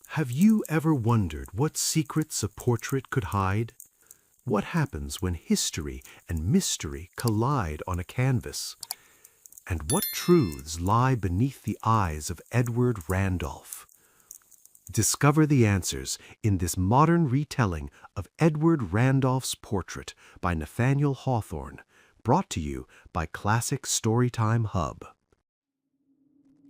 Have you ever wondered what secrets a portrait could hide? What happens when history and mystery collide on a canvas? And what truths lie beneath the eyes of Edward Randolph? Discover the answers in this modern retelling of Edward Randolph's portrait by Nathaniel Hawthorne, brought to you by Classic Storytime Hub.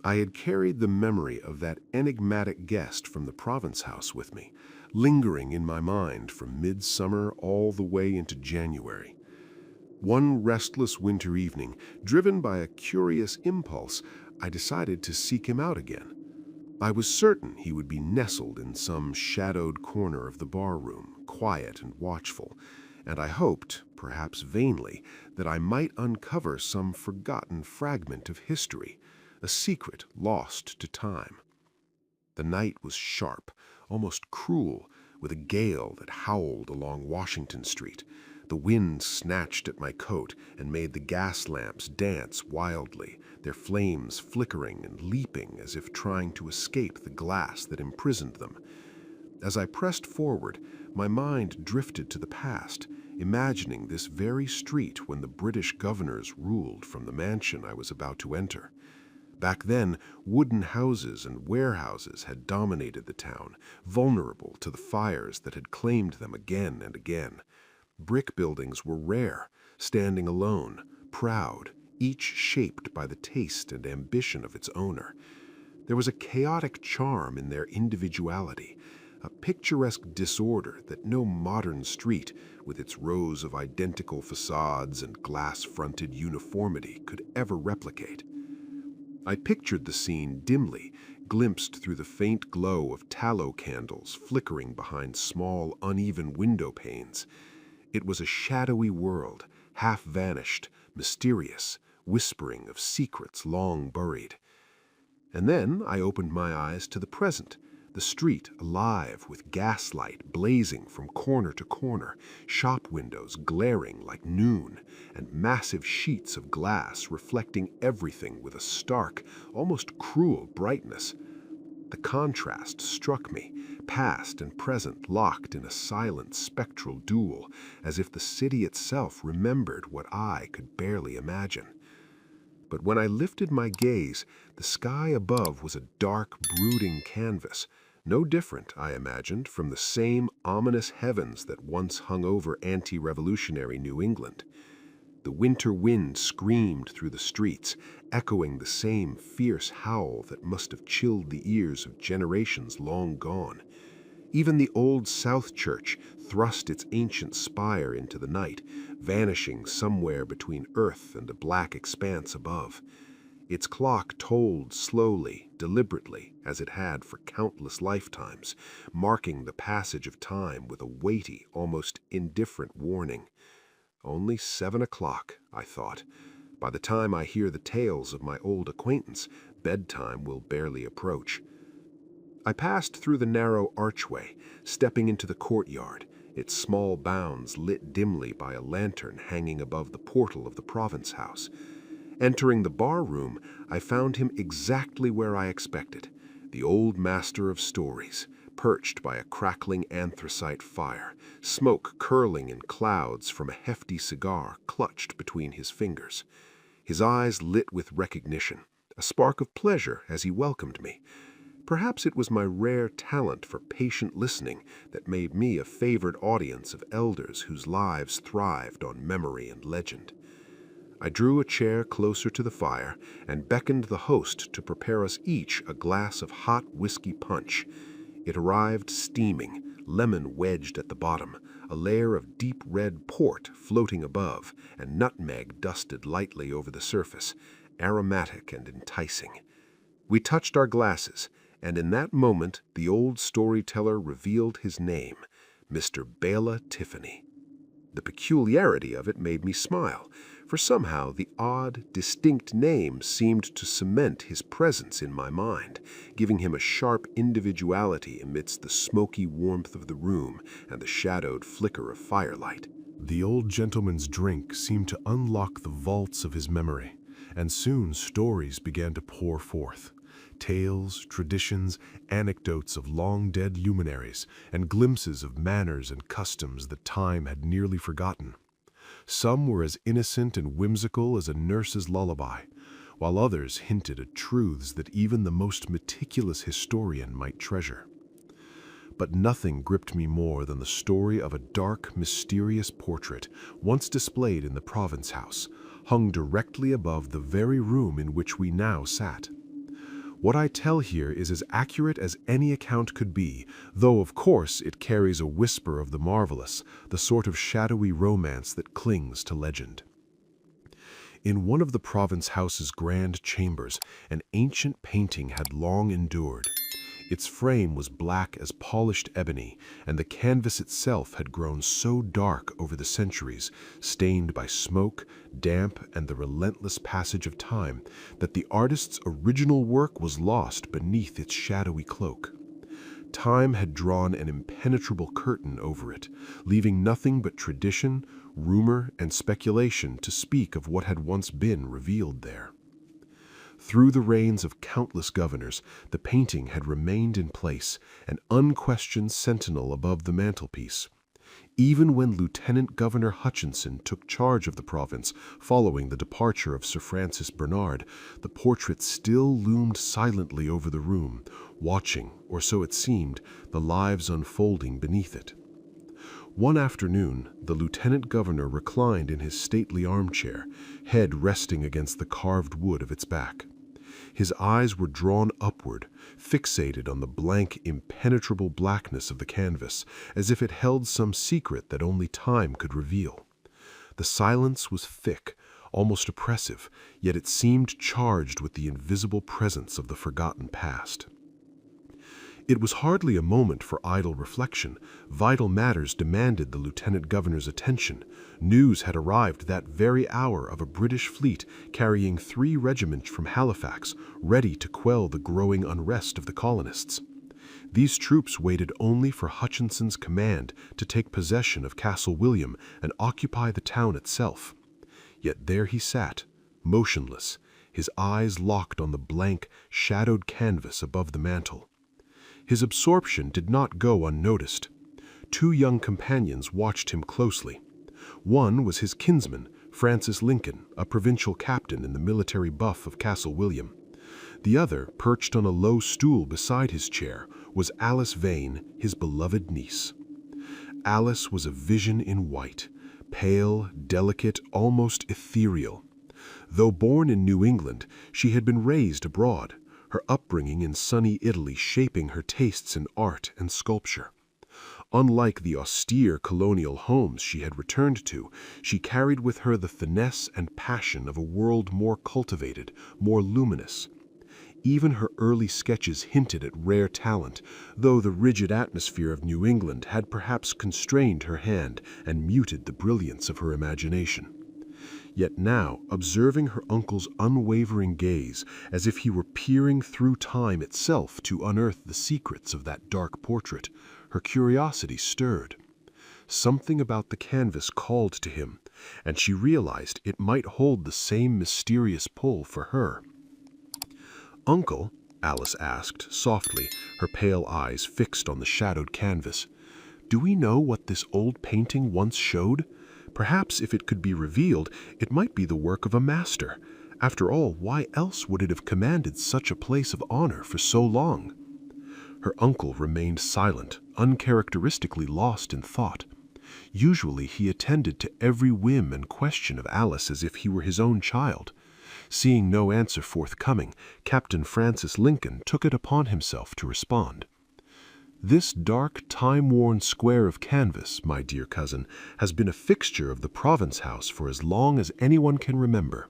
I had carried the memory of that enigmatic guest from the province house with me, lingering in my mind from midsummer all the way into January. One restless winter evening, driven by a curious impulse, I decided to seek him out again. I was certain he would be nestled in some shadowed corner of the bar-room, quiet and watchful, and I hoped, perhaps vainly, that I might uncover some forgotten fragment of history, a secret lost to time. The night was sharp, almost cruel, with a gale that howled along Washington Street. The wind snatched at my coat and made the gas lamps dance wildly, their flames flickering and leaping as if trying to escape the glass that imprisoned them. As I pressed forward, my mind drifted to the past, imagining this very street when the British governors ruled from the mansion I was about to enter. Back then, wooden houses and warehouses had dominated the town, vulnerable to the fires that had claimed them again and again. Brick buildings were rare, standing alone, proud, each shaped by the taste and ambition of its owner. There was a chaotic charm in their individuality, a picturesque disorder that no modern street, with its rows of identical facades and glass-fronted uniformity, could ever replicate. I pictured the scene dimly, glimpsed through the faint glow of tallow candles flickering behind small, uneven window panes. It was a shadowy world, half vanished, mysterious, whispering of secrets long buried. And then I opened my eyes to the present, the street alive with gaslight blazing from corner to corner, shop windows glaring like noon, and massive sheets of glass reflecting everything with a stark, almost cruel brightness. The contrast struck me, past and present locked in a silent spectral duel, as if the city itself remembered what I could barely imagine. But when I lifted my gaze, the sky above was a dark, brooding canvas, no different, I imagined, from the same ominous heavens that once hung over anti-revolutionary New England. The winter wind screamed through the streets, echoing the same fierce howl that must have chilled the ears of generations long gone. Even the old South Church thrust its ancient spire into the night, vanishing somewhere between earth and a black expanse above. Its clock tolled slowly, deliberately, as it had for countless lifetimes, marking the passage of time with a weighty, almost indifferent warning. Only 7 o'clock, I thought. By the time I hear the tales of my old acquaintance, bedtime will barely approach. I passed through the narrow archway, stepping into the courtyard, its small bounds lit dimly by a lantern hanging above the portal of the province house. Entering the bar-room, I found him exactly where I expected, the old master of stories, perched by a crackling anthracite fire, smoke curling in clouds from a hefty cigar clutched between his fingers. His eyes lit with recognition, a spark of pleasure as he welcomed me. Perhaps it was my rare talent for patient listening that made me a favored audience of elders whose lives thrived on memory and legend. I drew a chair closer to the fire and beckoned the host to prepare us each a glass of hot whiskey punch. It arrived steaming, lemon wedged at the bottom, a layer of deep red port floating above, and nutmeg dusted lightly over the surface, aromatic and enticing. We touched our glasses, and in that moment the old storyteller revealed his name, Mr. Bela Tiffany. The peculiarity of it made me smile, for somehow the odd, distinct name seemed to cement his presence in my mind, giving him a sharp individuality amidst the smoky warmth of the room and the shadowed flicker of firelight. The old gentleman's drink seemed to unlock the vaults of his memory, and soon stories began to pour forth, Tales, traditions, anecdotes of long-dead luminaries, and glimpses of manners and customs that time had nearly forgotten. Some were as innocent and whimsical as a nurse's lullaby, while others hinted at truths that even the most meticulous historian might treasure. But nothing gripped me more than the story of a dark, mysterious portrait once displayed in the province house, hung directly above the very room in which we now sat. What I tell here is as accurate as any account could be, though of course it carries a whisper of the marvelous, the sort of shadowy romance that clings to legend. In one of the province house's grand chambers, an ancient painting had long endured. Its frame was black as polished ebony, and the canvas itself had grown so dark over the centuries, stained by smoke, damp, and the relentless passage of time, that the artist's original work was lost beneath its shadowy cloak. Time had drawn an impenetrable curtain over it, leaving nothing but tradition, rumor, and speculation to speak of what had once been revealed there. Through the reigns of countless governors, the painting had remained in place, an unquestioned sentinel above the mantelpiece. Even when Lieutenant Governor Hutchinson took charge of the province following the departure of Sir Francis Bernard, the portrait still loomed silently over the room, watching, or so it seemed, the lives unfolding beneath it. One afternoon, the lieutenant governor reclined in his stately armchair, head resting against the carved wood of its back. His eyes were drawn upward, fixated on the blank, impenetrable blackness of the canvas, as if it held some secret that only time could reveal. The silence was thick, almost oppressive, yet it seemed charged with the invisible presence of the forgotten past. It was hardly a moment for idle reflection. Vital matters demanded the lieutenant governor's attention. News had arrived that very hour of a British fleet carrying 3 regiments from Halifax, ready to quell the growing unrest of the colonists. These troops waited only for Hutchinson's command to take possession of Castle William and occupy the town itself. Yet there he sat, motionless, his eyes locked on the blank, shadowed canvas above the mantel. His absorption did not go unnoticed. 2 young companions watched him closely. One was his kinsman, Francis Lincoln, a provincial captain in the military buff of Castle William. The other, perched on a low stool beside his chair, was Alice Vane, his beloved niece. Alice was a vision in white, pale, delicate, almost ethereal. Though born in New England, she had been raised abroad, her upbringing in sunny Italy shaping her tastes in art and sculpture. Unlike the austere colonial homes she had returned to, she carried with her the finesse and passion of a world more cultivated, more luminous. Even her early sketches hinted at rare talent, though the rigid atmosphere of New England had perhaps constrained her hand and muted the brilliance of her imagination. Yet now, observing her uncle's unwavering gaze, as if he were peering through time itself to unearth the secrets of that dark portrait, her curiosity stirred. Something about the canvas called to him, and she realized it might hold the same mysterious pull for her. "Uncle," Alice asked, softly, her pale eyes fixed on the shadowed canvas, "do we know what this old painting once showed? Perhaps if it could be revealed, it might be the work of a master. After all, why else would it have commanded such a place of honor for so long?" Her uncle remained silent, uncharacteristically lost in thought. Usually he attended to every whim and question of Alice as if he were his own child. Seeing no answer forthcoming, Captain Francis Lincoln took it upon himself to respond. "This dark, time-worn square of canvas, my dear cousin, has been a fixture of the province house for as long as anyone can remember.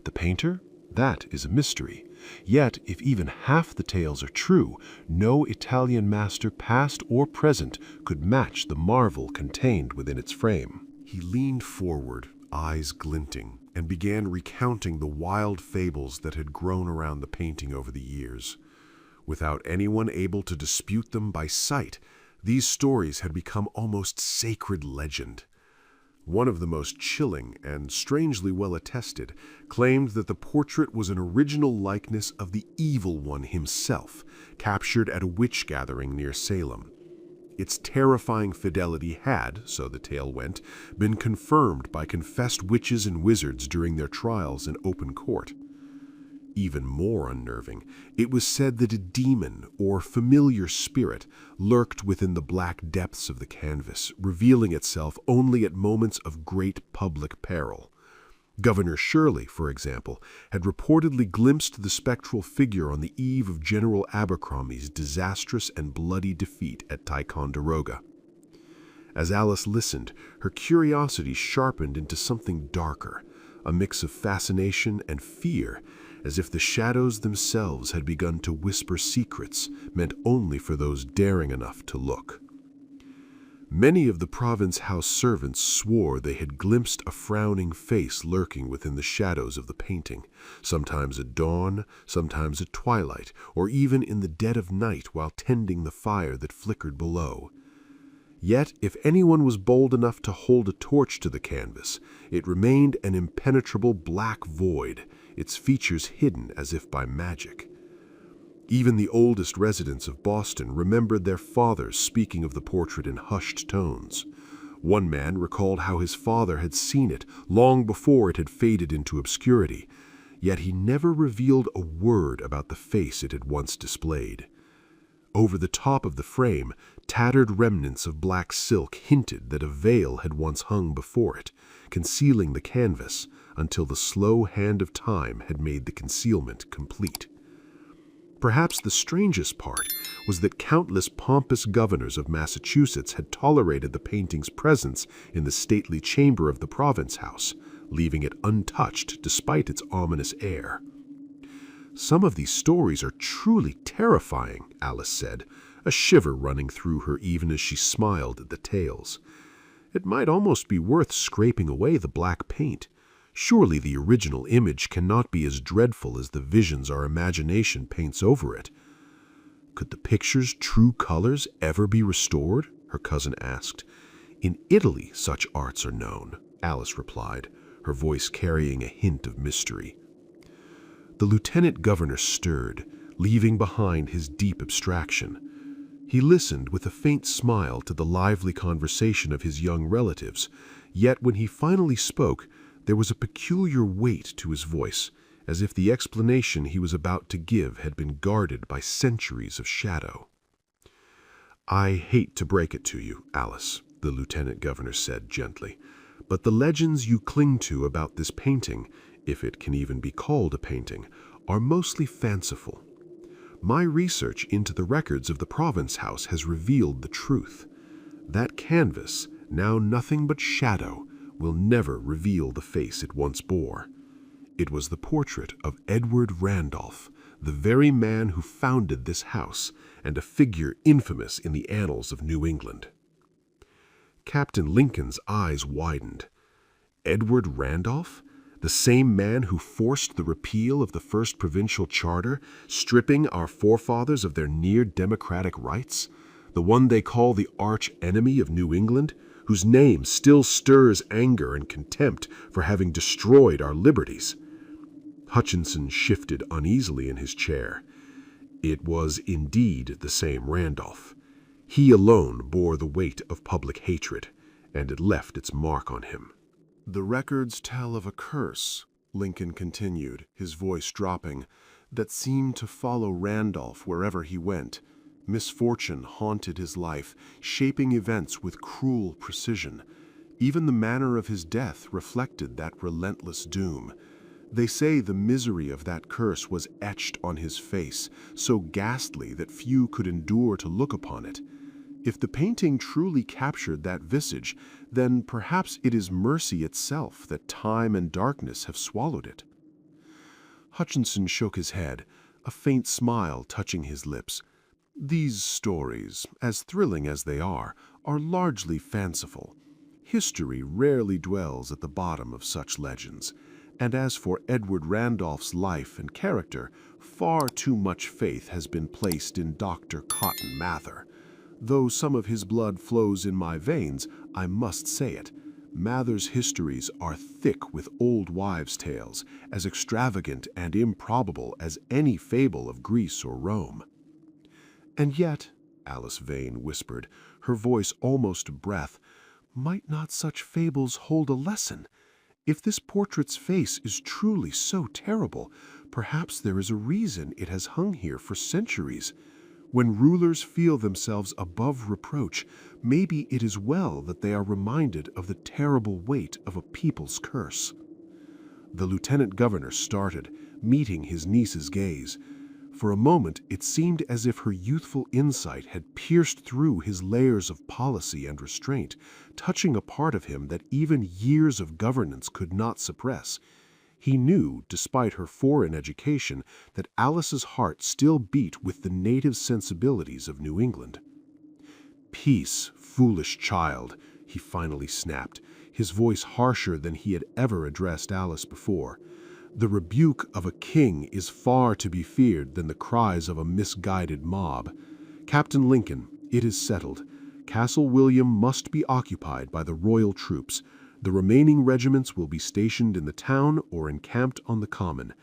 The painter? That is a mystery. Yet, if even half the tales are true, no Italian master, past or present, could match the marvel contained within its frame." He leaned forward, eyes glinting, and began recounting the wild fables that had grown around the painting over the years. Without anyone able to dispute them by sight, these stories had become almost sacred legend. One of the most chilling and strangely well attested claimed that the portrait was an original likeness of the Evil One himself, captured at a witch gathering near Salem. Its terrifying fidelity had, so the tale went, been confirmed by confessed witches and wizards during their trials in open court. Even more unnerving, it was said that a demon or familiar spirit lurked within the black depths of the canvas, revealing itself only at moments of great public peril. Governor Shirley, for example, had reportedly glimpsed the spectral figure on the eve of General Abercrombie's disastrous and bloody defeat at Ticonderoga. As Alice listened, her curiosity sharpened into something darker, a mix of fascination and fear, as if the shadows themselves had begun to whisper secrets meant only for those daring enough to look. Many of the Province House servants swore they had glimpsed a frowning face lurking within the shadows of the painting, sometimes at dawn, sometimes at twilight, or even in the dead of night while tending the fire that flickered below. Yet, if anyone was bold enough to hold a torch to the canvas, it remained an impenetrable black void, its features hidden as if by magic. Even the oldest residents of Boston remembered their fathers speaking of the portrait in hushed tones. One man recalled how his father had seen it long before it had faded into obscurity, yet he never revealed a word about the face it had once displayed. Over the top of the frame, tattered remnants of black silk hinted that a veil had once hung before it, concealing the canvas until the slow hand of time had made the concealment complete. Perhaps the strangest part was that countless pompous governors of Massachusetts had tolerated the painting's presence in the stately chamber of the Province House, leaving it untouched despite its ominous air. "Some of these stories are truly terrifying," Alice said, a shiver running through her even as she smiled at the tales. "It might almost be worth scraping away the black paint. Surely the original image cannot be as dreadful as the visions our imagination paints over it." "Could the picture's true colors ever be restored?" her cousin asked. "In Italy such arts are known," Alice replied, her voice carrying a hint of mystery. The lieutenant governor stirred, leaving behind his deep abstraction. He listened with a faint smile to the lively conversation of his young relatives, yet when he finally spoke, there was a peculiar weight to his voice, as if the explanation he was about to give had been guarded by centuries of shadow. "I hate to break it to you, Alice," the lieutenant governor said gently, "but the legends you cling to about this painting, if it can even be called a painting, are mostly fanciful. My research into the records of the Province House has revealed the truth. That canvas, now nothing but shadow, will never reveal the face it once bore. It was the portrait of Edward Randolph, the very man who founded this house, and a figure infamous in the annals of New England." Captain Lincoln's eyes widened. Edward Randolph? The same man who forced the repeal of the first provincial charter, stripping our forefathers of their near-democratic rights? The one they call the arch-enemy of New England, whose name still stirs anger and contempt for having destroyed our liberties? Hutchinson shifted uneasily in his chair. It was indeed the same Randolph. He alone bore the weight of public hatred, and it left its mark on him. "The records tell of a curse," Lincoln continued, his voice dropping, "that seemed to follow Randolph wherever he went. Misfortune haunted his life, shaping events with cruel precision. Even the manner of his death reflected that relentless doom. They say the misery of that curse was etched on his face, so ghastly that few could endure to look upon it. If the painting truly captured that visage, then perhaps it is mercy itself that time and darkness have swallowed it." Hutchinson shook his head, a faint smile touching his lips. "These stories, as thrilling as they are largely fanciful. History rarely dwells at the bottom of such legends. And as for Edward Randolph's life and character, far too much faith has been placed in Dr. Cotton Mather. Though some of his blood flows in my veins, I must say it, Mather's histories are thick with old wives' tales, as extravagant and improbable as any fable of Greece or Rome. And yet, Alice Vane whispered, her voice almost a breath, might not such fables hold a lesson? If this portrait's face is truly so terrible, perhaps there is a reason it has hung here for centuries. When rulers feel themselves above reproach, maybe it is well that they are reminded of the terrible weight of a people's curse. The lieutenant governor started, meeting his niece's gaze. For a moment it seemed as if her youthful insight had pierced through his layers of policy and restraint, touching a part of him that even years of governance could not suppress. He knew, despite her foreign education, that Alice's heart still beat with the native sensibilities of New England. "Peace, foolish child," he finally snapped, his voice harsher than he had ever addressed Alice before. "The rebuke of a king is far to be feared than the cries of a misguided mob. Captain Lincoln, it is settled. Castle William must be occupied by the royal troops. The remaining regiments will be stationed in the town or encamped on the common.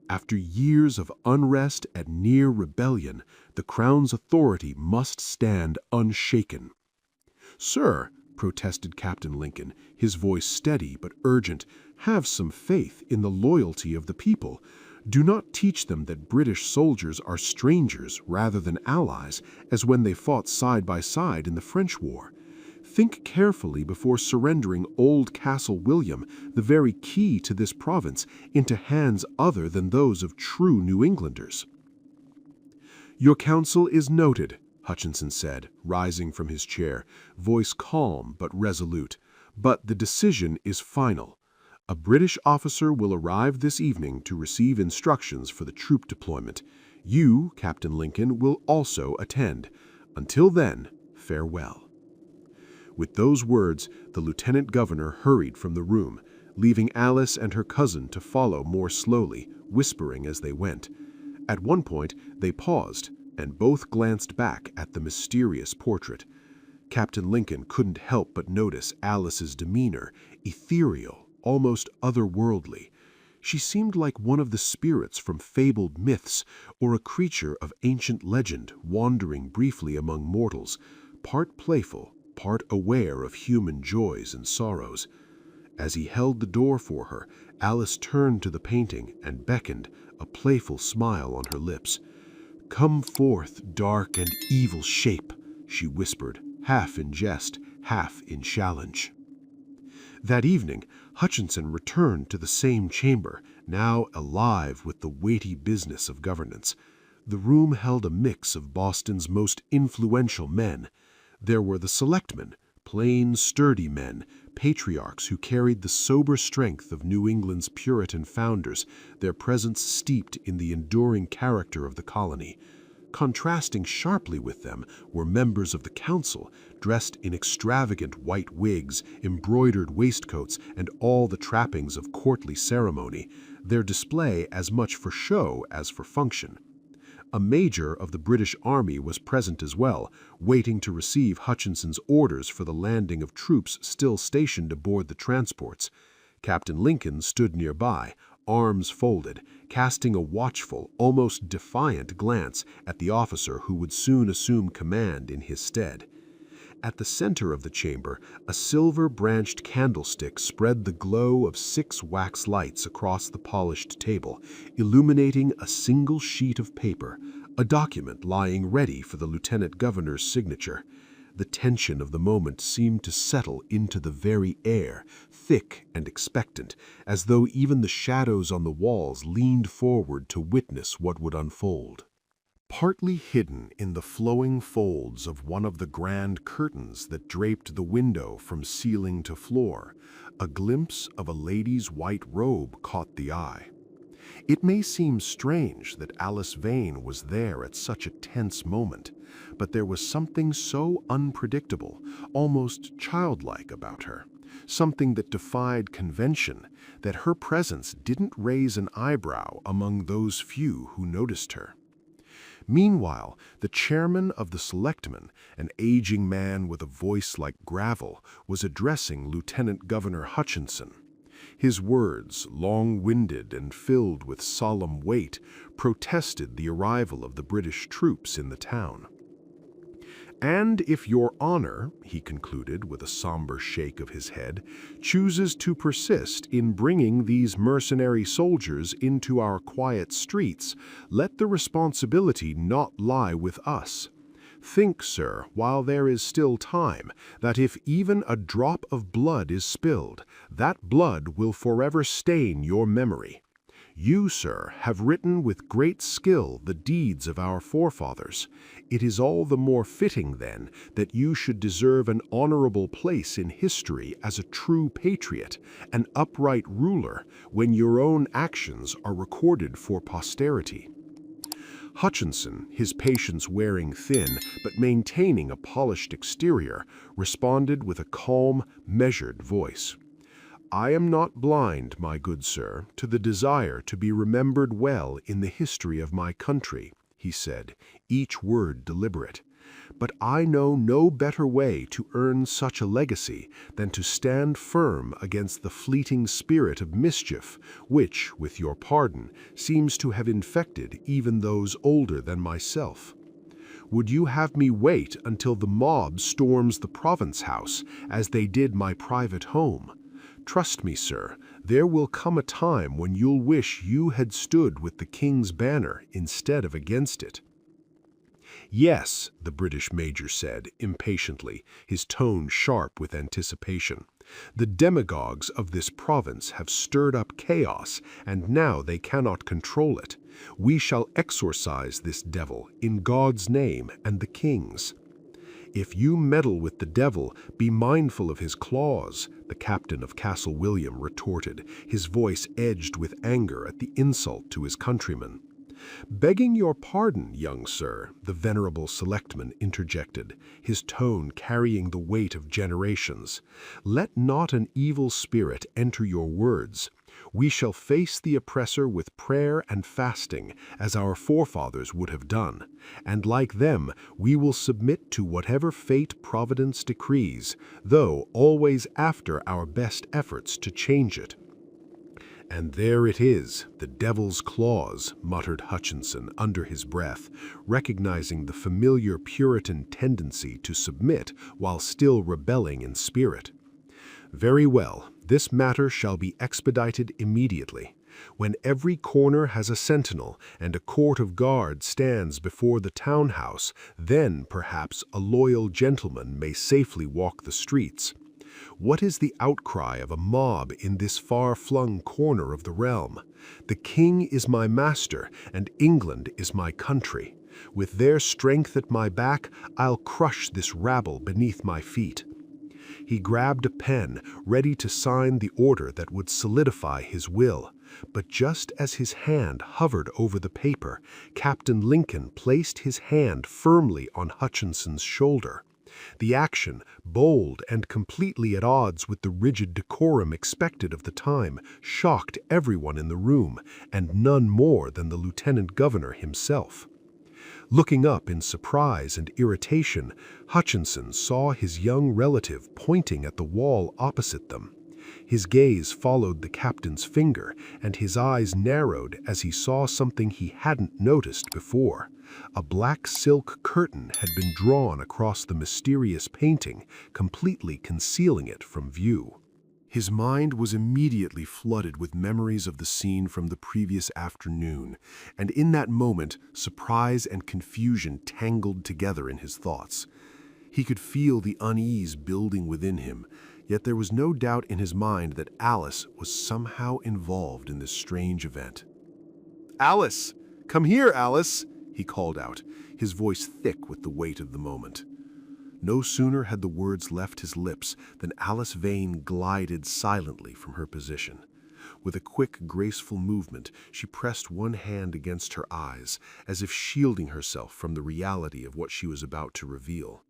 After years of unrest and near rebellion, the Crown's authority must stand unshaken." "Sir," protested Captain Lincoln, his voice steady but urgent, "have some faith in the loyalty of the people. Do not teach them that British soldiers are strangers rather than allies, as when they fought side by side in the French War. Think carefully before surrendering old Castle William, the very key to this province, into hands other than those of true New Englanders." "Your counsel is noted," Hutchinson said, rising from his chair, voice calm but resolute. "But the decision is final. A British officer will arrive this evening to receive instructions for the troop deployment. You, Captain Lincoln, will also attend. Until then, farewell." With those words, the lieutenant governor hurried from the room, leaving Alice and her cousin to follow more slowly, whispering as they went. At one point, they paused, and both glanced back at the mysterious portrait. Captain Lincoln couldn't help but notice Alice's demeanor, ethereal, almost otherworldly. She seemed like one of the spirits from fabled myths, or a creature of ancient legend wandering briefly among mortals, part playful, part aware of human joys and sorrows. As he held the door for her, Alice turned to the painting and beckoned, a playful smile on her lips. "Come forth, dark and evil shape," she whispered, half in jest, half in challenge. That evening, Hutchinson returned to the same chamber, now alive with the weighty business of governance. The room held a mix of Boston's most influential men. There were the selectmen, plain, sturdy men, patriarchs who carried the sober strength of New England's Puritan founders, their presence steeped in the enduring character of the colony. Contrasting sharply with them were members of the council, dressed in extravagant white wigs, embroidered waistcoats, and all the trappings of courtly ceremony, their display as much for show as for function. A major of the British Army was present as well, waiting to receive Hutchinson's orders for the landing of troops still stationed aboard the transports. Captain Lincoln stood nearby, arms folded, casting a watchful, almost defiant glance at the officer who would soon assume command in his stead. At the center of the chamber, a silver-branched candlestick spread the glow of 6 wax lights across the polished table, illuminating a single sheet of paper, a document lying ready for the lieutenant governor's signature. The tension of the moment seemed to settle into the very air, thick and expectant, as though even the shadows on the walls leaned forward to witness what would unfold. Partly hidden in the flowing folds of one of the grand curtains that draped the window from ceiling to floor, a glimpse of a lady's white robe caught the eye. It may seem strange that Alice Vane was there at such a tense moment, but there was something so unpredictable, almost childlike about her, something that defied convention, that her presence didn't raise an eyebrow among those few who noticed her. Meanwhile, the chairman of the selectmen, an aging man with a voice like gravel, was addressing Lieutenant Governor Hutchinson. His words, long-winded and filled with solemn weight, protested the arrival of the British troops in the town. "And if your honor," he concluded with a somber shake of his head, "chooses to persist in bringing these mercenary soldiers into our quiet streets, let the responsibility not lie with us. Think, sir, while there is still time, that if even a drop of blood is spilled, that blood will forever stain your memory. You, sir, have written with great skill the deeds of our forefathers. It is all the more fitting, then, that you should deserve an honorable place in history as a true patriot, an upright ruler, when your own actions are recorded for posterity." Hutchinson, his patience wearing thin but maintaining a polished exterior, responded with a calm, measured voice. "I am not blind, my good sir, to the desire to be remembered well in the history of my country," he said, each word deliberate. "But I know no better way to earn such a legacy than to stand firm against the fleeting spirit of mischief which, with your pardon, seems to have infected even those older than myself. Would you have me wait until the mob storms the Province House, as they did my private home? Trust me, sir, there will come a time when you'll wish you had stood with the King's banner instead of against it." "Yes," the British major said, impatiently, his tone sharp with anticipation. "The demagogues of this province have stirred up chaos, and now they cannot control it. We shall exorcise this devil in God's name and the King's." "If you meddle with the devil, be mindful of his claws," the captain of Castle William retorted, his voice edged with anger at the insult to his countrymen. "Begging your pardon, young sir," the venerable selectman interjected, his tone carrying the weight of generations, "let not an evil spirit enter your words. We shall face the oppressor with prayer and fasting, as our forefathers would have done, and like them we will submit to whatever fate Providence decrees, though always after our best efforts to change it." "And there it is, the devil's claws," muttered Hutchinson under his breath, recognizing the familiar Puritan tendency to submit while still rebelling in spirit. "Very well, this matter shall be expedited immediately. When every corner has a sentinel and a court of guard stands before the town-house, then perhaps a loyal gentleman may safely walk the streets. What is the outcry of a mob in this far-flung corner of the realm? The King is my master, and England is my country. With their strength at my back, I'll crush this rabble beneath my feet." He grabbed a pen, ready to sign the order that would solidify his will. But just as his hand hovered over the paper, Captain Lincoln placed his hand firmly on Hutchinson's shoulder. The action, bold and completely at odds with the rigid decorum expected of the time, shocked everyone in the room, and none more than the lieutenant governor himself. Looking up in surprise and irritation, Hutchinson saw his young relative pointing at the wall opposite them. His gaze followed the captain's finger, and his eyes narrowed as he saw something he hadn't noticed before. A black silk curtain had been drawn across the mysterious painting, completely concealing it from view. His mind was immediately flooded with memories of the scene from the previous afternoon, and in that moment, surprise and confusion tangled together in his thoughts. He could feel the unease building within him, yet there was no doubt in his mind that Alice was somehow involved in this strange event. "Alice! Come here, Alice!" he called out, his voice thick with the weight of the moment. No sooner had the words left his lips than Alice Vane glided silently from her position. With a quick, graceful movement, she pressed one hand against her eyes, as if shielding herself from the reality of what she was about to reveal.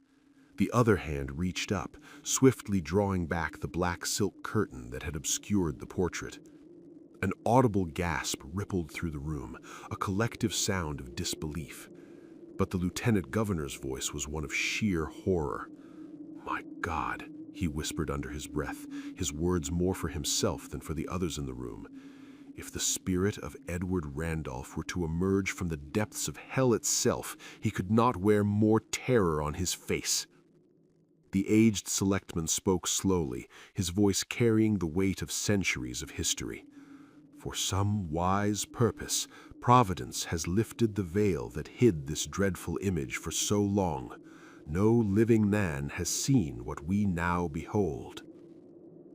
The other hand reached up, swiftly drawing back the black silk curtain that had obscured the portrait. An audible gasp rippled through the room, a collective sound of disbelief. But the lieutenant governor's voice was one of sheer horror. "My God," he whispered under his breath, his words more for himself than for the others in the room. If the spirit of Edward Randolph were to emerge from the depths of hell itself, he could not wear more terror on his face. The aged selectman spoke slowly, his voice carrying the weight of centuries of history. "For some wise purpose, Providence has lifted the veil that hid this dreadful image for so long. No living man has seen what we now behold."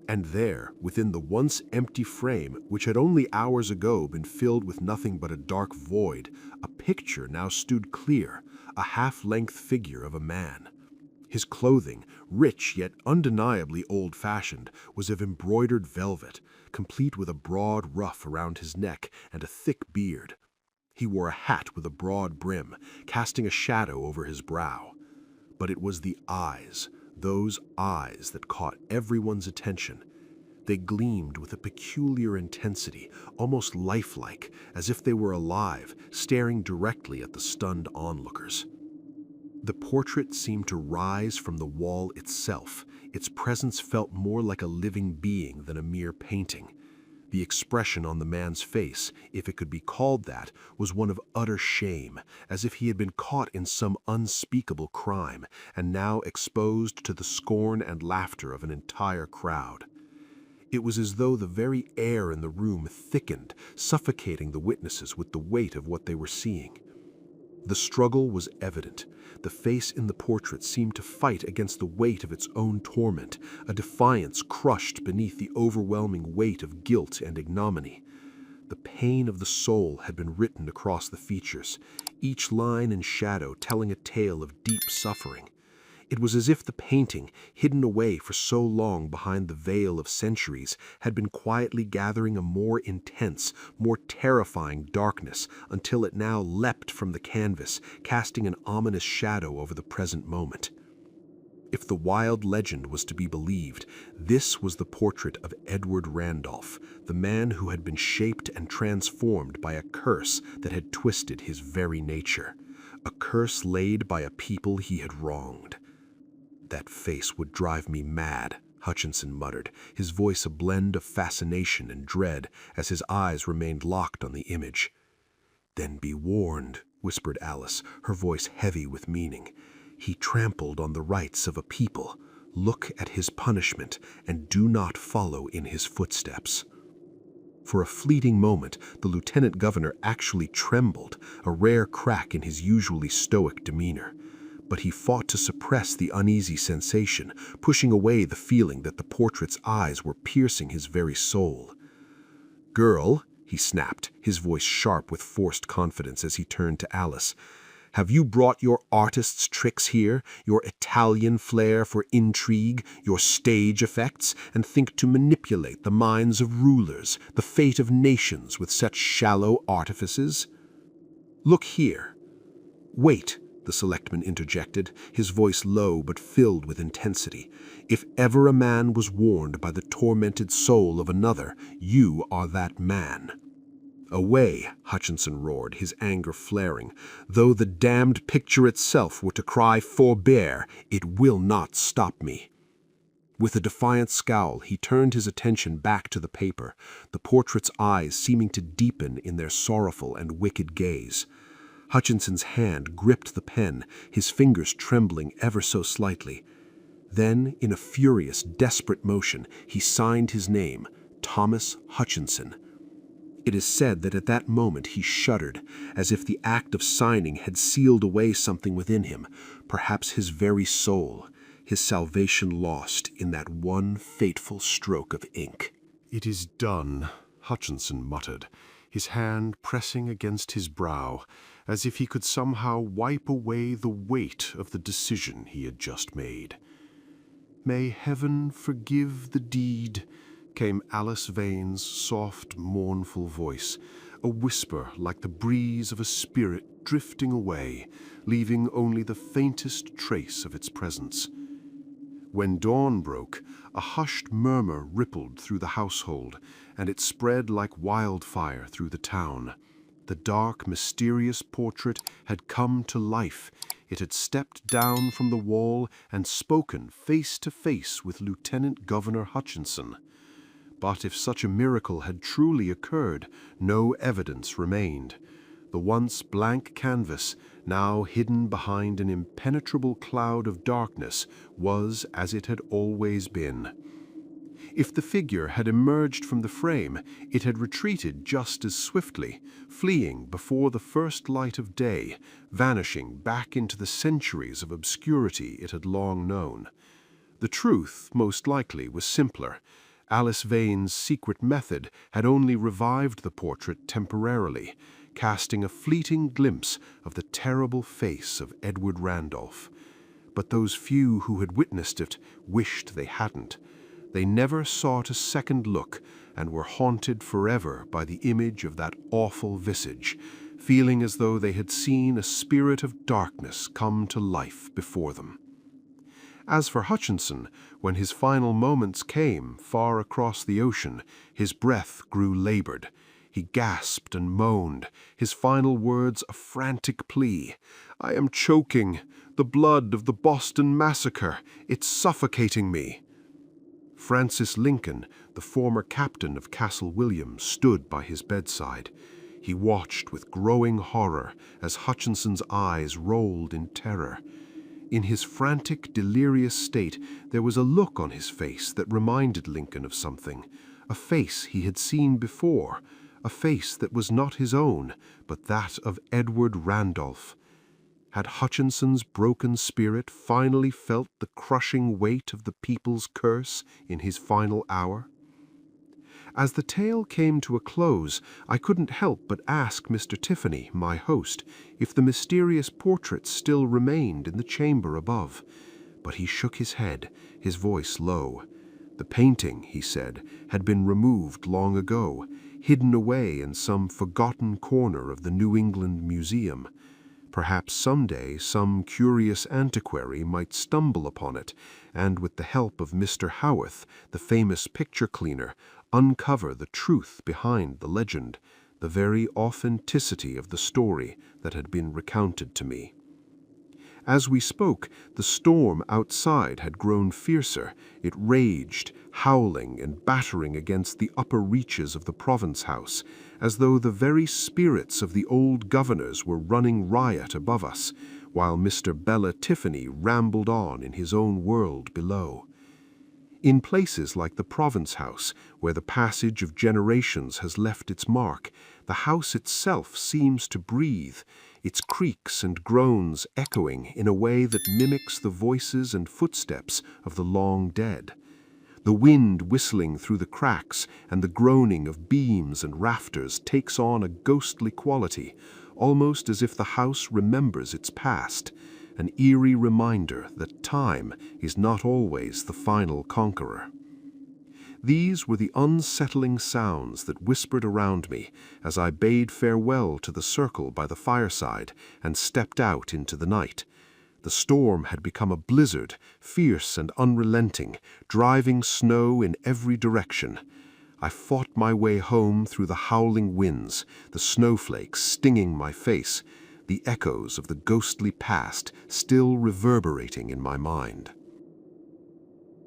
And there, within the once empty frame, which had only hours ago been filled with nothing but a dark void, a picture now stood clear, a half-length figure of a man. His clothing, rich yet undeniably old-fashioned, was of embroidered velvet, complete with a broad ruff around his neck and a thick beard. He wore a hat with a broad brim, casting a shadow over his brow. But it was the eyes, those eyes that caught everyone's attention. They gleamed with a peculiar intensity, almost lifelike, as if they were alive, staring directly at the stunned onlookers. The portrait seemed to rise from the wall itself. Its presence felt more like a living being than a mere painting. The expression on the man's face, if it could be called that, was one of utter shame, as if he had been caught in some unspeakable crime, and now exposed to the scorn and laughter of an entire crowd. It was as though the very air in the room thickened, suffocating the witnesses with the weight of what they were seeing. The struggle was evident. The face in the portrait seemed to fight against the weight of its own torment, a defiance crushed beneath the overwhelming weight of guilt and ignominy. The pain of the soul had been written across the features, each line and shadow telling a tale of deep suffering. It was as if the painting, hidden away for so long behind the veil of centuries, had been quietly gathering a more intense, more terrifying darkness until it now leapt from the canvas, casting an ominous shadow over the present moment. If the wild legend was to be believed, this was the portrait of Edward Randolph, the man who had been shaped and transformed by a curse that had twisted his very nature, a curse laid by a people he had wronged. "That face would drive me mad," Hutchinson muttered, his voice a blend of fascination and dread as his eyes remained locked on the image. "Then be warned," whispered Alice, her voice heavy with meaning. "He trampled on the rights of a people. Look at his punishment, and do not follow in his footsteps." For a fleeting moment, the lieutenant governor actually trembled, a rare crack in his usually stoic demeanor. But he fought to suppress the uneasy sensation, pushing away the feeling that the portrait's eyes were piercing his very soul. "Girl," he snapped, his voice sharp with forced confidence as he turned to Alice, "have you brought your artist's tricks here, your Italian flair for intrigue, your stage effects, and think to manipulate the minds of rulers, the fate of nations with such shallow artifices? Look here." "Wait," the selectman interjected, his voice low but filled with intensity. "If ever a man was warned by the tormented soul of another, you are that man." "Away," Hutchinson roared, his anger flaring. "Though the damned picture itself were to cry 'Forbear,' it will not stop me." With a defiant scowl, he turned his attention back to the paper, the portrait's eyes seeming to deepen in their sorrowful and wicked gaze. Hutchinson's hand gripped the pen, his fingers trembling ever so slightly. Then, in a furious, desperate motion, he signed his name, Thomas Hutchinson. It is said that at that moment he shuddered, as if the act of signing had sealed away something within him, perhaps his very soul, his salvation lost in that one fateful stroke of ink. "It is done," Hutchinson muttered, his hand pressing against his brow, as if he could somehow wipe away the weight of the decision he had just made. "May heaven forgive the deed," came Alice Vane's soft, mournful voice, a whisper like the breeze of a spirit drifting away, leaving only the faintest trace of its presence. When dawn broke, a hushed murmur rippled through the household, and it spread like wildfire through the town. The dark, mysterious portrait had come to life. It had stepped down from the wall and spoken face to face with Lieutenant Governor Hutchinson. But if such a miracle had truly occurred, no evidence remained. The once blank canvas, now hidden behind an impenetrable cloud of darkness, was as it had always been. If the figure had emerged from the frame, it had retreated just as swiftly, fleeing before the first light of day, vanishing back into the centuries of obscurity it had long known. The truth, most likely, was simpler. Alice Vane's secret method had only revived the portrait temporarily, casting a fleeting glimpse of the terrible face of Edward Randolph. But those few who had witnessed it wished they hadn't. They never sought a second look and were haunted forever by the image of that awful visage, feeling as though they had seen a spirit of darkness come to life before them. As for Hutchinson, when his final moments came far across the ocean, his breath grew labored. He gasped and moaned, his final words a frantic plea. "I am choking. The blood of the Boston Massacre. It's suffocating me." Francis Lincoln, the former captain of Castle William, stood by his bedside. He watched with growing horror as Hutchinson's eyes rolled in terror. In his frantic, delirious state, there was a look on his face that reminded Lincoln of something, a face he had seen before, a face that was not his own, but that of Edward Randolph. Had Hutchinson's broken spirit finally felt the crushing weight of the people's curse in his final hour? As the tale came to a close, I couldn't help but ask Mr. Tiffany, my host, if the mysterious portrait still remained in the chamber above. But he shook his head, his voice low. The painting, he said, had been removed long ago, hidden away in some forgotten corner of the New England Museum. Perhaps someday some curious antiquary might stumble upon it, and with the help of Mr. Howarth, the famous picture cleaner, uncover the truth behind the legend, the very authenticity of the story that had been recounted to me. As we spoke, the storm outside had grown fiercer. It raged, howling and battering against the upper reaches of the Province House, as though the very spirits of the old governors were running riot above us, while Mr. Bella Tiffany rambled on in his own world below. In places like the Province House, where the passage of generations has left its mark, the house itself seems to breathe, its creaks and groans echoing in a way that mimics the voices and footsteps of the long dead. The wind whistling through the cracks and the groaning of beams and rafters takes on a ghostly quality, almost as if the house remembers its past, an eerie reminder that time is not always the final conqueror. These were the unsettling sounds that whispered around me as I bade farewell to the circle by the fireside and stepped out into the night. The storm had become a blizzard, fierce and unrelenting, driving snow in every direction. I fought my way home through the howling winds, the snowflakes stinging my face, the echoes of the ghostly past still reverberating in my mind.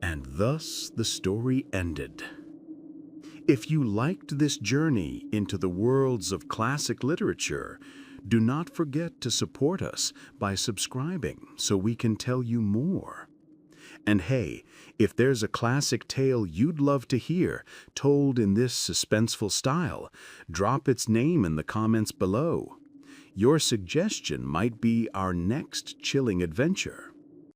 And thus the story ended. If you liked this journey into the worlds of classic literature, do not forget to support us by subscribing so we can tell you more. And hey, if there's a classic tale you'd love to hear told in this suspenseful style, drop its name in the comments below. Your suggestion might be our next chilling adventure.